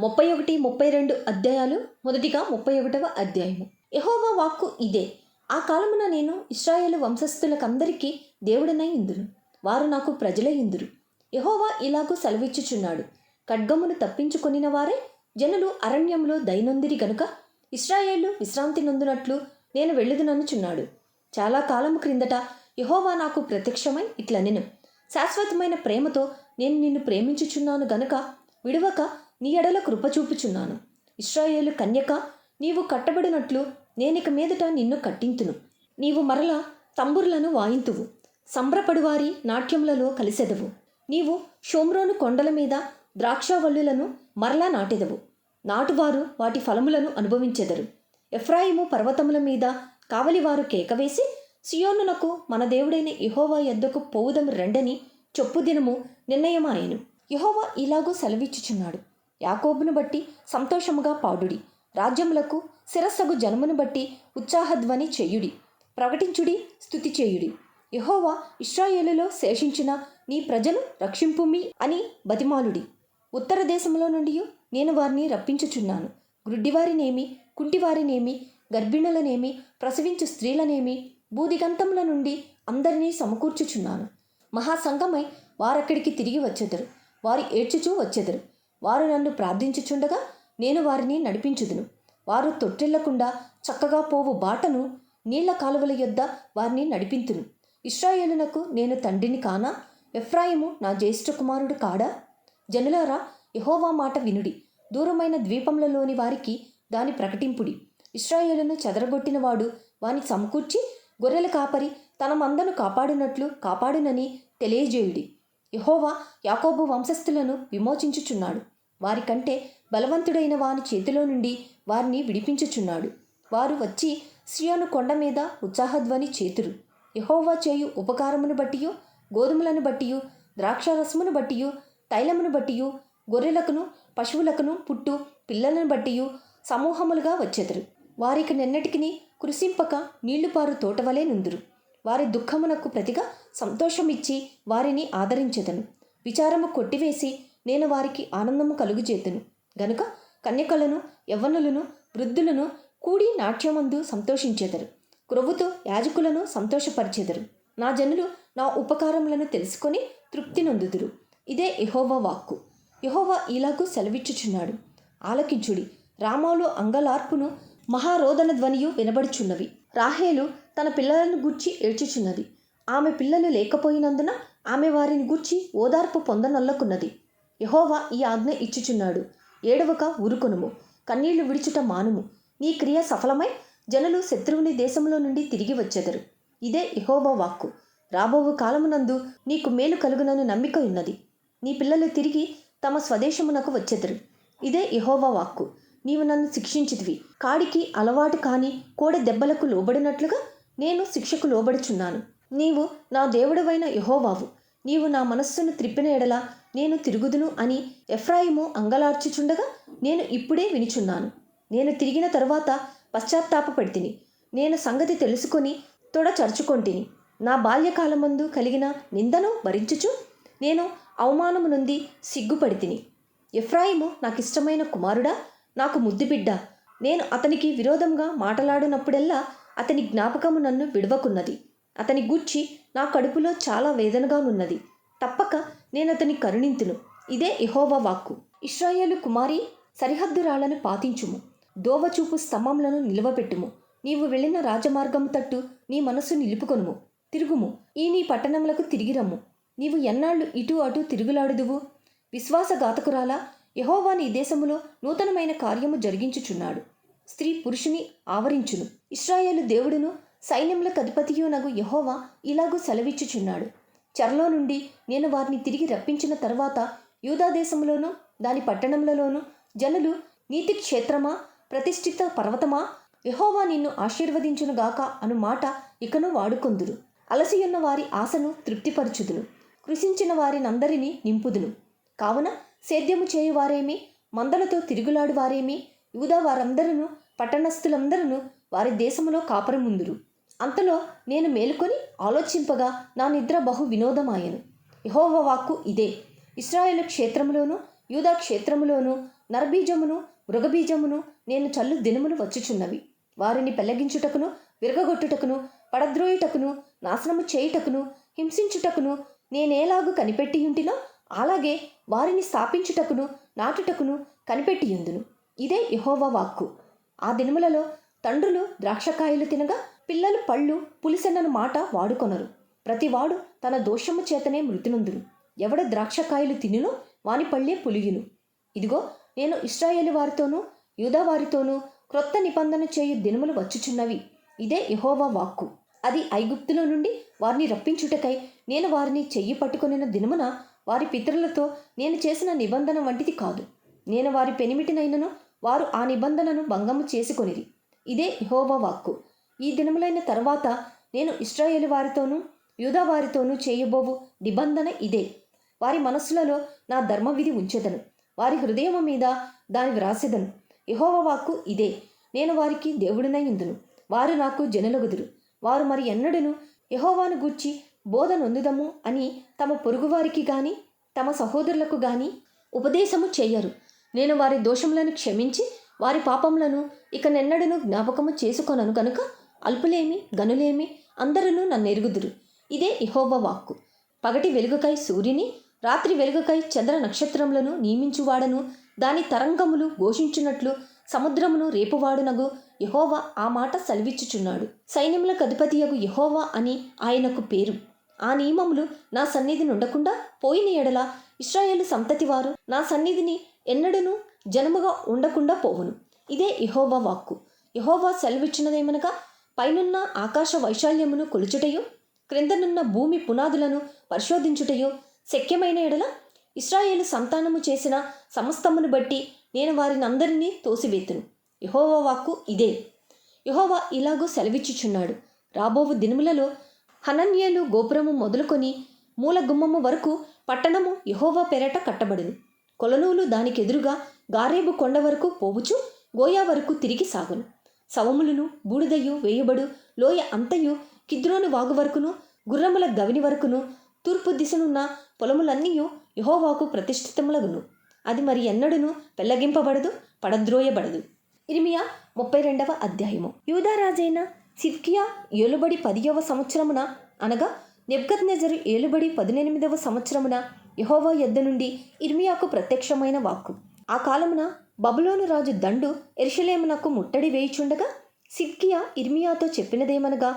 31, 32 అధ్యాయాలు. మొదటిగా 31వ అధ్యాయము. యెహోవా వాక్కు ఇదే. ఆ కాలమున నేను ఇశ్రాయేలు వంశస్థులకందరికీ దేవుడనై ఇందును, వారు నాకు ప్రజలై ఇందురు. యెహోవా ఇలాగు సెలవిచ్చుచున్నాడు. ఖడ్గమును తప్పించుకొనిన వారే జనులు అరణ్యంలో దయనొందిరి గనుక ఇశ్రాయేలు విశ్రాంతి నొందునట్లు నేను వెళ్ళుదుననుచున్నాడు. చాలా కాలము క్రిందట యెహోవా నాకు ప్రత్యక్షమై ఇట్లనెను, శాశ్వతమైన ప్రేమతో నేను నిన్ను ప్రేమించుచున్నాను గనుక విడువక నీ ఎడల కృప చూపుచున్నాను. ఇశ్రాయేలు కన్యక, నీవు కట్టబడినట్లు నేనిక మీదట నిన్ను కట్టింతును. నీవు మరల తంబుర్లను వాయింతువు, సంబరపడువారి నాట్యములలో కలిసెదవు. నీవు షోమ్రోను కొండల మీద ద్రాక్షావల్లులను మరలా నాటెదవు. నాటువారు వాటి ఫలములను అనుభవించెదరు. ఎఫ్రాయిము పర్వతముల మీద కావలివారు కేకవేసి, సియోనునకు మన దేవుడైన యెహోవా యొద్దకు పోవుదము రెండని చొప్పు దినము నిర్ణయమాయెను. యెహోవా ఇలాగూ సెలవిచ్చుచున్నాడు. యాకోబును బట్టి సంతోషముగా పాడుడి, రాజ్యములకు శిరస్సగు జనమును బట్టి ఉత్సాహధ్వని చేయుడి, ప్రకటించుడి, స్తుతి చేయుడి. యెహోవా ఇశ్రాయేలులో శేషించిన నీ ప్రజలు రక్షింపుమి అని బతిమాలుడి. ఉత్తర దేశంలో నుండి నేను వారిని రప్పించుచున్నాను. గ్రుడ్డివారినేమి, కుంటివారినేమి, గర్భిణులనేమి, ప్రసవించు స్త్రీలనేమి భూదిగంతముల నుండి అందరినీ సమకూర్చుచున్నాను. మహాసంగమై వారక్కడికి తిరిగి వచ్చెదరు. వారు ఏడ్చుచూ వచ్చెదరు. వారు నన్ను ప్రార్థించుచుండగా నేను వారిని నడిపించుదును. వారు తొట్టిల్లకుండా చక్కగా పోవు బాటను, నీళ్ల కాలువల యొద్ద వారిని నడిపింతును. ఇశ్రాయేలునకు నేను తండ్రిని కానా? ఎఫ్రాయిము నా జ్యేష్ఠ కుమారుడు కాడా? జనులారా, యెహోవా మాట వినుడి. దూరమైన ద్వీపములలోని వారికి దాని ప్రకటింపుడి. ఇశ్రాయేలును చెదరగొట్టినవాడు వాని సమకూర్చి గొర్రెల కాపరి తన మందను కాపాడినట్లు కాపాడునని తెలియజేయుడి. యెహోవా యాకోబు వంశస్థులను విమోచించుచున్నాడు. వారికంటే బలవంతుడైన వాని చేతిలో నుండి వారిని విడిపించుచున్నాడు. వారు వచ్చి సియోను కొండ మీద ఉత్సాహధ్వని చేతురు. యెహోవా చేయు ఉపకారమును బట్టియు, గోధుమలను బట్టియు, ద్రాక్షారసమును బట్టియు, తైలమును బట్టియు, గొర్రెలకును పశువులకును పుట్టు పిల్లలను బట్టియు సమూహములుగా వచ్చెదరు. వారికి నెన్నటికిని కురిసింపక నీళ్లుపారు తోటవలే నుందురు. వారి దుఃఖమునకు ప్రతిగా సంతోషమిచ్చి వారిని ఆదరించెదను. విచారము కొట్టివేసి నేను వారికి ఆనందము కలుగుచేతును. గనుక కన్యకలను, యవ్వనులను, వృద్ధులను కూడి నాట్యమందు సంతోషించెదరు. క్రొవ్వుతో యాజకులను సంతోషపరిచెదరు. నా జనులు నా ఉపకారములను తెలుసుకొని తృప్తి నొందుదురు. ఇదే యెహోవా వాక్కు. యెహోవా ఇలాగూ సెలవిచ్చుచున్నాడు. ఆలకించుడి. రామాలో అంగలార్పును మహారోదన ధ్వనియు వినబడుచున్నవి. రాహేలు తన పిల్లలను గూర్చి ఏడ్చుచున్నది. ఆమె పిల్లలు లేకపోయినందున ఆమె వారిని గూర్చి ఓదార్పు పొందనొల్లకున్నది. యెహోవా ఈ ఆజ్ఞ ఇచ్చుచున్నాడు. ఏడవక ఊరుకొనుము, కన్నీళ్లు విడుచుట మానుము. నీ క్రియ సఫలమై జనులు శత్రువుని దేశంలో నుండి తిరిగి వచ్చెదరు. ఇదే యెహోవా వాక్కు. రాబోవు కాలమునందు నీకు మేలు కలుగునని నమ్మిక ఉన్నది. నీ పిల్లలు తిరిగి తమ స్వదేశమునకు వచ్చెదరు. ఇదే యెహోవా వాక్కు. నీవు నన్ను శిక్షించితివి. కాడికి అలవాటు కాని కోడె దెబ్బలకు లోబడినట్లుగా నేను శిక్షకు లోబడుచున్నాను. నీవు నా దేవుడవైన యెహోవావు. నీవు నా మనస్సును త్రిప్పిన ఎడల నేను తిరుగుదును అని ఎఫ్రాయిము అంగలార్చుచుండగా నేను ఇప్పుడే వినిచున్నాను. నేను తిరిగిన తరువాత పశ్చాత్తాపపడితిని. నేను సంగతి తెలుసుకొని తొడ చరుచుకొంటిని. నా బాల్యకాలమందు కలిగిన నిందను భరించుచు నేను అవమానము నొంది సిగ్గుపడితిని. ఎఫ్రాయిము నాకిష్టమైన కుమారుడా, నాకు ముద్దుబిడ్డ. నేను అతనికి విరోధంగా మాటలాడినప్పుడెల్లా అతని జ్ఞాపకము నన్ను విడవకున్నది. అతని గూర్చి నా కడుపులో చాలా వేదనగానున్నది. తప్పక నేనతని కరుణింతును. ఇదే యెహోవా వాక్కు. ఇశ్రాయేలు కుమారి, సరిహద్దు రాళ్లను పాతించుము. దోవచూపు స్తంభములను నిలువపెట్టుము. నీవు వెళ్ళిన రాజమార్గము తట్టు నీ మనస్సు నిలుపుకొనుము. తిరుగుము, ఈ నీ పట్టణములకు తిరిగి రమ్ము. నీవు ఎన్నాళ్ళు ఇటు అటు తిరుగులాడుదువు? విశ్వాసఘాతకురాలా, యెహోవా నీ దేశములో నూతనమైన కార్యము జరిగించుచున్నాడు. స్త్రీ పురుషుని ఆవరించును. ఇశ్రాయేలు దేవుడును సైన్యములకు అధిపతియునగు యెహోవా ఇలాగూ సెలవిచ్చుచున్నాడు. చెరలో నుండి నేను వారిని తిరిగి రప్పించిన తరువాత యూదా దేశములోను దాని పట్టణములలోను జనులు, నీతి క్షేత్రమా, ప్రతిష్ఠిత పర్వతమా, యెహోవా నిన్ను ఆశీర్వదించునుగాక అను మాట ఇకను వాడుకొందురు. అలసియున్న వారి ఆశను తృప్తిపరచుదును. కృషించిన వారినందరినీ నింపుదును. కావున సేద్యము చేయువారేమి, మందలతో తిరుగులాడు వారేమి, యూదా వారందరూ, పట్టణస్థులందరూ వారి దేశములో కాపురముందురు. అంతలో నేను మేలుకొని ఆలోచింపగా నా నిద్ర బహు వినోదమాయెను. యెహోవా వాక్కు ఇదే. ఇశ్రాయేలు క్షేత్రములోను యూదా క్షేత్రములోను నరబీజమును మృగబీజమును నేను చల్లు దినములు వచ్చుచున్నవి. వారిని పెళ్లగించుటకును విరగగొట్టుటకును పడద్రోయుటకును నాశనము చేయుటకును హింసించుటకును నేనేలాగు కనిపెట్టియుంటినో అలాగే వారిని స్థాపించుటకును నాటుటకును కనిపెట్టియుందును. ఇదే యెహోవా వాక్కు. ఆ దినములలో తండ్రులు ద్రాక్షకాయలు తినగా పిల్లలు పళ్ళు పులిసెన్నను మాట వాడుకొనరు. ప్రతివాడు తన దోషము చేతనే మృతినొందును. ఎవడ ద్రాక్షకాయలు తినునో వాని పళ్ళే పులియును. ఇదిగో నేను ఇశ్రాయేలు వారితోనూ యూదా వారితోనూ క్రొత్త నిబంధన చేయు దినములు వచ్చుచున్నవి. ఇదే యెహోవా వాక్కు. అది ఐగుప్తులో నుండి వారిని రప్పించుటకై నేను వారిని చెయ్యి పట్టుకొనిన దినమున వారి పితరులతో నేను చేసిన నిబంధన వంటిది కాదు. నేను వారి పెనిమిటినైనను వారు ఆ నిబంధనను భంగము చేసుకొనిరి. ఇదే యెహోవా వాక్కు. ఈ దినములైన తర్వాత నేను ఇశ్రాయేలు వారితోనూ యూదా వారితోనూ చేయబోవు నిబంధన ఇదే. వారి మనస్సులలో నా ధర్మవిధి ఉంచెదను, వారి హృదయము మీద దాని వ్రాసెదను. యెహోవా వాక్కు ఇదే. నేను వారికి దేవుడినై ఉందును, వారు నాకు జనులగుదురు. వారు మరి ఎన్నడూను యెహోవాను గూర్చి బోధ నొందుదము అని తమ పొరుగువారికి గాని తమ సహోదరులకు గాని ఉపదేశము చెయ్యరు. నేను వారి దోషములను క్షమించి వారి పాపములను ఇక నెన్నడూను జ్ఞాపకము చేసుకొనను గనుక అల్పులేమి గనులేమి అందరూ నన్నెరుగుదురు. ఇదే యెహోవా వాక్కు. పగటి వెలుగుకై సూర్యుని రాత్రి వెలుగుకై చంద్ర నక్షత్రములను నియమించువాడను దాని తరంగములు ఘోషించున్నట్లు సముద్రమును రేపువాడునగు యెహోవా ఆ మాట సెలవిచ్చుచున్నాడు. సైన్యములకు అధిపతియగు యెహోవా అని ఆయనకు పేరు. ఆ నియమములు నా సన్నిధి నుండకుండా పోయిన ఎడల ఇశ్రాయేలు సంతతి వారు నా సన్నిధిని ఎన్నడూను జనముగా ఉండకుండా పోవును. ఇదే యెహోవా వాక్కు. యెహోవా సెలవిచ్చినదేమనగా పైనున్న ఆకాశ వైశాల్యమును కొలుచుటయు క్రిందనున్న భూమి పునాదులను పరిశోధించుటయు శక్యమైన ఎడల ఇశ్రాయేలు సంతానము చేసిన సమస్తమును బట్టి నేను వారినందరినీ తోసివేతును. యెహోవా వాక్కు ఇదే. యెహోవా ఇలాగూ సెలవిచ్చుచున్నాడు. రాబోవు దినములలో హనన్యేలు గోపురము మొదలుకొని మూల గుమ్మము వరకు పట్టణము యెహోవా పెరట కట్టబడును. కొలనూలు దానికెదురుగా గారేబు కొండ వరకు పోవుచు గోయా వరకు తిరిగి సాగును. శవములను బూడిదయు వేయబడు లోయ అంతయు కిద్రోను వాగు వరకును గుర్రముల గవిని వరకును తూర్పు దిశనున్న పొలములన్నీయు యెహోవాకు ప్రతిష్ఠితములగును. అది మరి ఎన్నడూను పెళ్లగింపబడదు, పడద్రోయబడదు. ఇర్మియా 32వ అధ్యాయము. యూదారాజైన సిద్కియా ఏలుబడి 10వ సంవత్సరమున అనగా నెబుకద్నెజరు ఏలుబడి 18వ సంవత్సరమున యెహోవా యొద్ద నుండి ఇర్మియాకు ప్రత్యక్షమైన వాక్కు. ఆ కాలమున బబులోను రాజు దండు యెరూషలేమునకు ముట్టడి వేయుచుండగా సిద్కియా ఇర్మియాతో చెప్పినదేమనగా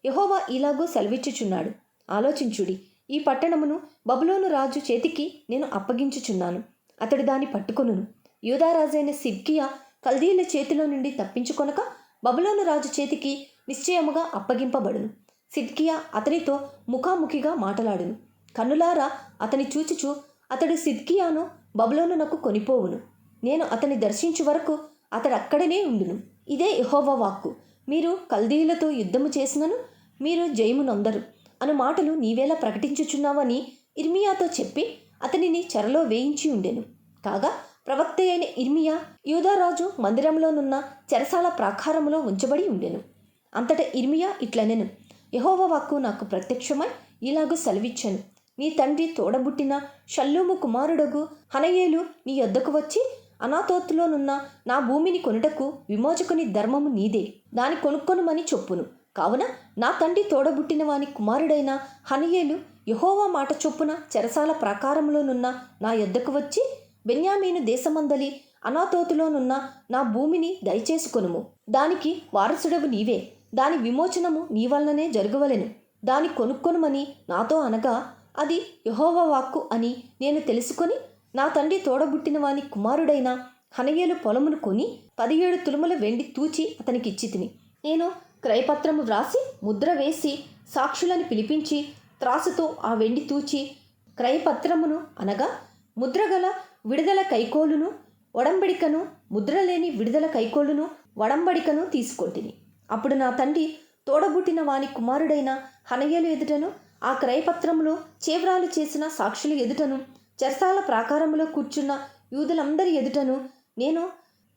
యెహోవా ఇలాగూ సెలవిచ్చుచున్నాడు. ఆలోచించుడి, ఈ పట్టణమును బబులోను రాజు చేతికి నేను అప్పగించుచున్నాను. అతడు దాన్ని పట్టుకొనును. యూదారాజైన సిద్కియా కల్దీయుల చేతిలో నుండి తప్పించుకొనక బబులోను రాజు చేతికి నిశ్చయముగా అప్పగింపబడును. సిద్కియా అతనితో ముఖాముఖిగా మాటలాడును. కన్నులారా అతని చూచుచు అతడు సిద్కియాను బబులోనునకు కొనిపోవును. నేను అతని దర్శించు వరకు అతడు అక్కడనే ఉండును. ఇదే యెహోవా వాక్కు. మీరు కల్దీయులతో యుద్ధము చేసినను మీరు జయము నొందరు అను మాటలు నీవేలా ప్రకటించుచున్నావని ఇర్మియాతో చెప్పి అతనిని చెరలో వేయించి ఉండెను. కాగా ప్రవక్త అయిన ఇర్మియా యూదారాజు మందిరంలోనున్న చెరసాల ప్రాకారములో ఉంచబడి ఉండెను. అంతటా ఇర్మియా ఇట్లనెను, యెహోవా వాక్కు నాకు ప్రత్యక్షమై ఇలాగూ సెలవిచ్చెను. నీ తండ్రి తోడబుట్టిన షల్లూము కుమారుడగు హనయేలు నీ యొద్దకు వచ్చి అనాతోతులోనున్న నా భూమిని కొనుటకు విమోచకుని ధర్మము నీదే, దాని కొనుక్కొనుమని చొప్పును. కావున నా తండ్రి తోడబుట్టిన వాని కుమారుడైన హనయేలు యెహోవా మాట చొప్పున చెరసాల ప్రాకారంలోనున్న నా యొద్దకు వచ్చి బెన్యామీను దేశమందలి అనాతోతులోనున్న నా భూమిని దయచేసుకొనుము. దానికి వారసుడవు నీవే, దాని విమోచనము నీ వలననే జరగవలెను. దాని కొనుక్కొనుమని నాతో అనగా అది యెహోవా వాక్కు అని నేను తెలుసుకొని నా తండ్రి తోడబుట్టిన వాని కుమారుడైన హనయేలు పొలమును కొని 17 తులముల వెండి తూచి అతనికి ఇచ్చి తిని, నేను క్రయపత్రము వ్రాసి ముద్ర వేసి సాక్షులను పిలిపించి త్రాసుతో ఆ వెండి తూచి క్రయపత్రమును అనగా ముద్రగల విడుదల కైకోలును ఒడంబడికను ముద్రలేని విడుదల కైకోలును ఒడంబడికను తీసుకొంటిని. అప్పుడు నా తండ్రి తోడబుట్టిన వాని కుమారుడైన హనయేలు ఎదుటను ఆ క్రయపత్రములో చేవ్రాలు చేసిన సాక్షుల ఎదుటను చెరసాల ప్రాకారములో కూర్చున్న యూదులందరి ఎదుటను నేను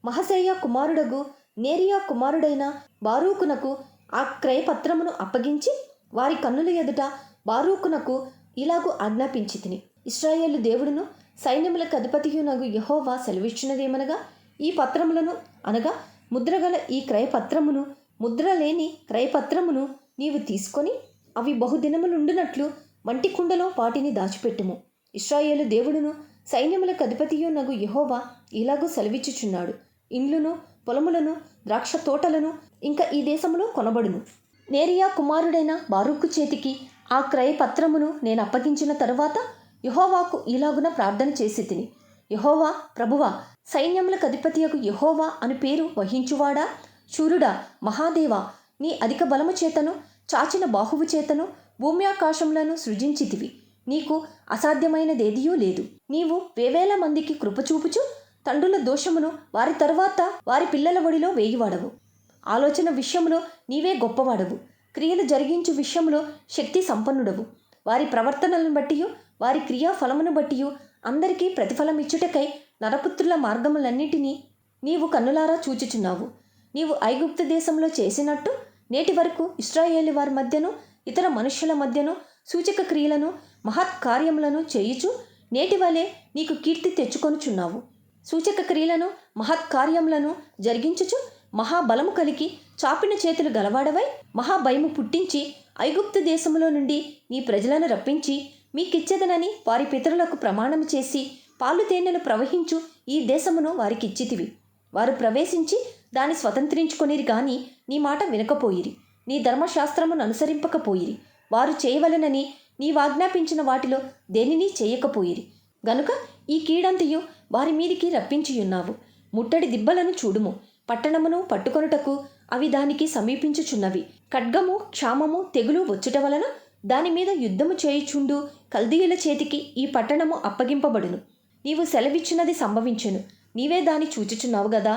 మహసేయ కుమారుడగు నేరియా కుమారుడైన బారూకునకు ఆ క్రయపత్రమును అప్పగించి వారి కన్నుల ఎదుట బారూకునకు ఇలాగూ ఆజ్ఞాపించి తిని, ఇశ్రాయేలు దేవుడును సైన్యములకు అధిపతియునగు యెహోవా సెలవిచ్చినదేమనగా, ఈ పత్రములను అనగా ముద్రగల ఈ క్రయపత్రమును, ముద్ర లేని క్రయపత్రమును నీవు తీసుకొని అవి బహుదినములుండునట్లు మంటి కుండలో వాటిని దాచిపెట్టుము. ఇశ్రాయేలు దేవుడును సైన్యములకు అధిపతియునగు యెహోవా ఇలాగూ సెలవిచ్చుచున్నాడు, ఇండ్లును పొలములను ద్రాక్ష తోటలను ఇంకా ఈ దేశంలో కొనబడును. నేరియా కుమారుడైన బారూకు చేతికి ఆ క్రయపత్రమును నేను అప్పగించిన తరువాత యెహోవాకు ఇలాగున ప్రార్థన చేసి తిని, యెహోవా ప్రభువా, సైన్యములకు అధిపతియగు యెహోవా అని పేరు వహించువాడా, శూరుడా, మహాదేవా, నీ అధిక బలము చేతను చాచిన బాహువు చేతను భూమి ఆకాశములను సృజించితివి. నీకు అసాధ్యమైనదేదియూ లేదు. నీవు వేవేల మందికి కృపచూపుచు తండ్రుల దోషమును వారి తరువాత వారి పిల్లల ఒడిలో వేయివాడవు. ఆలోచన విషయములో నీవే గొప్పవాడవు. క్రియలు జరిగించు విషయంలో శక్తి సంపన్నుడవు. వారి ప్రవర్తనలను బట్టియు వారి క్రియా ఫలమును బట్టియు అందరికీ ప్రతిఫలం ఇచ్చుటకై నరపుత్రుల మార్గములన్నిటినీ నీవు కన్నులారా చూచుచున్నావు. నీవు ఐగుప్తు దేశంలో చేసినట్టు నేటి వరకు ఇశ్రాయేలు వారి మధ్యను ఇతర మనుష్యుల మధ్యను సూచక క్రియలను మహత్కార్యములను చేయుచు నేటి వలె నీకు కీర్తి తెచ్చుకొనుచున్నావు. సూచక క్రియలను మహత్కార్యములను జరిగించుచు మహాబలము కలిగి చాపిన చేతులు గలవాడవై మహాభయము పుట్టించి ఐగుప్తు దేశములో నుండి నీ ప్రజలను రప్పించి మీకిచ్చేదనని వారి పితరులకు ప్రమాణం చేసి పాలు తేనెను ప్రవహించు ఈ దేశమును వారికిచ్చితివి. వారు ప్రవేశించి దాన్ని స్వతంత్రించుకొనిరి గాని నీ మాట వినకపోయిరి. నీ ధర్మశాస్త్రమును అనుసరింపకపోయిరి. వారు చేయవలెనని నీవాజ్ఞాపించిన వాటిలో దేనిని చేయకపోయిరి. గనుక ఈ కీడంతయు వారి మీదికి రప్పించియున్నావు. ముట్టడి దిబ్బలను చూడుము. పట్టణమును పట్టుకొనుటకు అవి దానికి సమీపించుచున్నవి. ఖడ్గము, క్షామము, తెగులు వచ్చుట వలన దాని మీద యుద్ధము చేయుచుండు కల్దీయుల చేతికి ఈ పట్టణము అప్పగింపబడును. నీవు సెలవిచ్చినది సంభవించెను. నీవే దాన్ని చూచుచున్నావు గదా.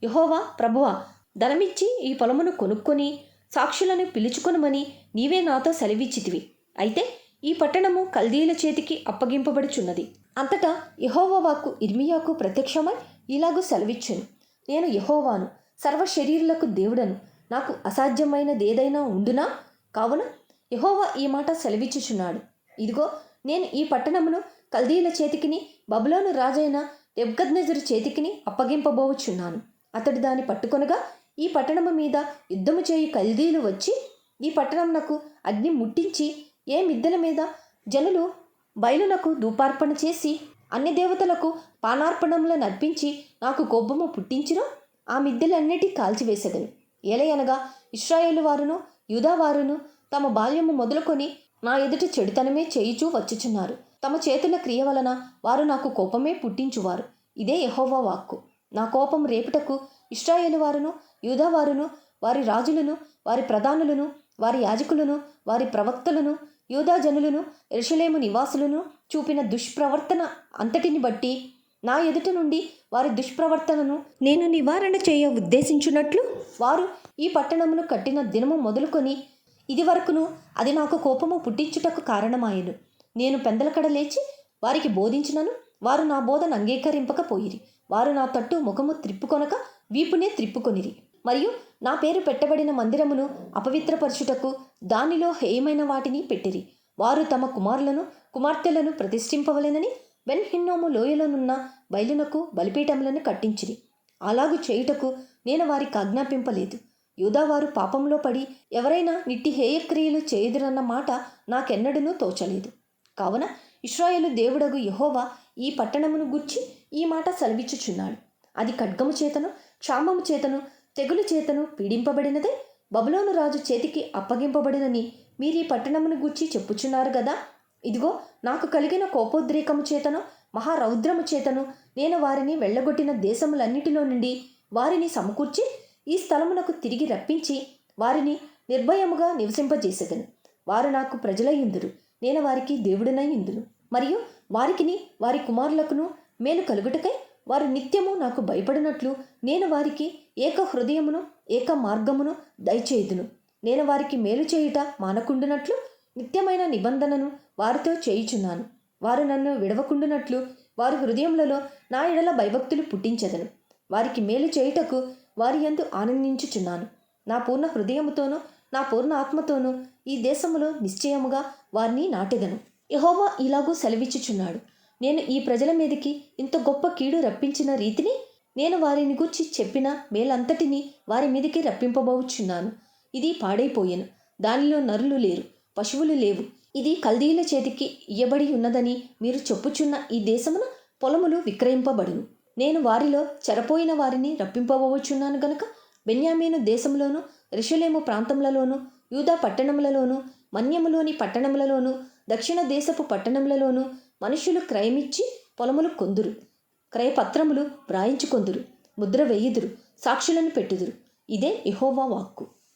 యెహోవా ప్రభువా, ధనమిచ్చి ఈ పొలమును కొనుక్కొని సాక్షులను పిలుచుకొనుమని నీవే నాతో సెలవిచ్చితివి. అయితే ఈ పట్టణము కల్దీయుల చేతికి అప్పగింపబడుచున్నది. అంతటా యెహోవా వాక్కు ఇర్మియాకు ప్రత్యక్షమై ఇలాగూ సెలవిచ్చెను, నేను యెహోవాను, సర్వ శరీరులకు దేవుడను. నాకు అసాధ్యమైనదేదైనా ఉండునా? కావున యెహోవా ఈ మాట సెలవిచ్చుచున్నాడు, ఇదిగో నేను ఈ పట్టణమును కల్దీయుల చేతికిని బబులోను రాజైన నెబుకద్నెజరు చేతికిని అప్పగింపబోచున్నాను. అతడు దాన్ని పట్టుకొనగా ఈ పట్టణము మీద యుద్ధము చేయు కల్దీయులు వచ్చి ఈ పట్టణమునకు అగ్ని ముట్టించి ఏ మిద్దెల మీద జనులు బయలునకు ధూపార్పణ చేసి అన్ని దేవతలకు పానార్పణములను అర్పించి నాకు కోపము పుట్టించిరో ఆ మిద్దెలన్నిటి కాల్చివేసెదను. ఏలయనగా ఇశ్రాయేలు వారును యూదా వారును తమ బాల్యము మొదలుకొని నా ఎదుట చెడుతనమే చేయుచూ వచ్చుచున్నారు. తమ చేతుల క్రియ వలన వారు నాకు కోపమే పుట్టించువారు. ఇదే యెహోవా వాక్కు. నా కోపం రేపుటకు ఇశ్రాయేలు వారును యూదా వారును వారి రాజులను వారి ప్రధానులను వారి యాజకులను వారి ప్రవక్తలను యూదా జనులను యెరూషలేము నివాసులను చూపిన దుష్ప్రవర్తన అంతటిని బట్టి నా ఎదుట నుండి వారి దుష్ప్రవర్తనను నేను నివారణ చేయ ఉద్దేశించున్నట్లు వారు ఈ పట్టణమును కట్టిన దినము మొదలుకొని ఇది వరకును అది నాకు కోపము పుట్టించుటకు కారణమాయెను. నేను పెందలకడ లేచి వారికి బోధించినను వారు నా బోధన అంగీకరింపకపోయిరి. వారు నా తట్టు ముఖము త్రిప్పుకొనక వీపునే త్రిప్పుకొనిరి. మరియు నా పేరు పెట్టబడిన మందిరమును అపవిత్రపరచుటకు దానిలో హేయమైన వాటిని పెట్టిరి. వారు తమ కుమారులను కుమార్తెలను ప్రతిష్ఠింపవలెనని బెన్ హిన్నోము లోయలోనున్న బయలునకు బలిపీఠములను కట్టించిరి. అలాగు చేయుటకు నేను వారికి ఆజ్ఞాపింపలేదు. యూదావారు పాపంలో పడి ఎవరైనా నిట్టి హేయక్రియలు చేయుదురన్న మాట నాకెన్నడూనూ తోచలేదు. కావున ఇశ్రాయేలు దేవుడగు యెహోవా ఈ పట్టణమును గూర్చి ఈ మాట సెలవిచ్చుచున్నాడు, అది ఖడ్గము చేతను క్షామము చేతను తెగులు చేతను పీడింపబడినదే బబులోను రాజు చేతికి అప్పగింపబడినని మీరీ పట్టణమును గూర్చి చెప్పుచున్నారు గదా. ఇదిగో నాకు కలిగిన కోపోద్రేకము చేతను మహారౌద్రము చేతను నేను వారిని వెళ్ళగొట్టిన దేశములన్నిటిలో నుండి వారిని సమకూర్చి ఈ స్థలమునకు తిరిగి రప్పించి వారిని నిర్భయముగా నివసింపజేసేదను. వారు నాకు ప్రజలయ్యుందురు, నేను వారికి దేవుడినయ్యుందును. మరియు వారికిని వారి కుమారులకును మేలు కలుగుటకై వారు నిత్యము నాకు భయపడినట్లు నేను వారికి ఏక హృదయమును ఏక మార్గమును దయచేయుదును. నేను వారికి మేలు చేయుట మానకుండునట్లు నిత్యమైన నిబంధనను వారితో చేయుచున్నాను. వారు నన్ను విడవకుండునట్లు వారి హృదయములలో నా ఎడల భయభక్తులు పుట్టించెదను. వారికి మేలు చేయుటకు వారి యందు ఆనందించుచున్నాను. నా పూర్ణ హృదయముతోనూ నా పూర్ణ ఆత్మతోనూ ఈ దేశములో నిశ్చయముగా వారిని నాటెదను. యెహోవా ఇలాగూ సెలవిచ్చుచున్నాడు, నేను ఈ ప్రజల మీదకి ఇంత గొప్ప కీడు రప్పించిన రీతిని నేను వారిని గూర్చి చెప్పిన మేలంతటినీ వారి మీదకి రప్పింపబోచున్నాను. ఇది పాడైపోయెను, దానిలో నరులు లేరు, పశువులు లేవు. ఇది కల్దీయుల చేతికి ఇయ్యబడి ఉన్నదని మీరు చెప్పుచున్న ఈ దేశమున పొలములు విక్రయింపబడును. నేను వారిలో చెరపోయిన వారిని రప్పింపబోచున్నాను గనుక బెన్యామీను దేశంలోను, యెరూషలేము ప్రాంతములలోను, యూదా పట్టణములలోను, మన్యములోని పట్టణములలోను, దక్షిణ దేశపు పట్టణములలోను మనుషులు క్రయమిచ్చి పొలములు కొందురు, క్రయపత్రములు వ్రాయించుకొందురు, ముద్ర వేయుదురు, సాక్షులను పెట్టుదురు. ఇదే యెహోవా వాక్కు.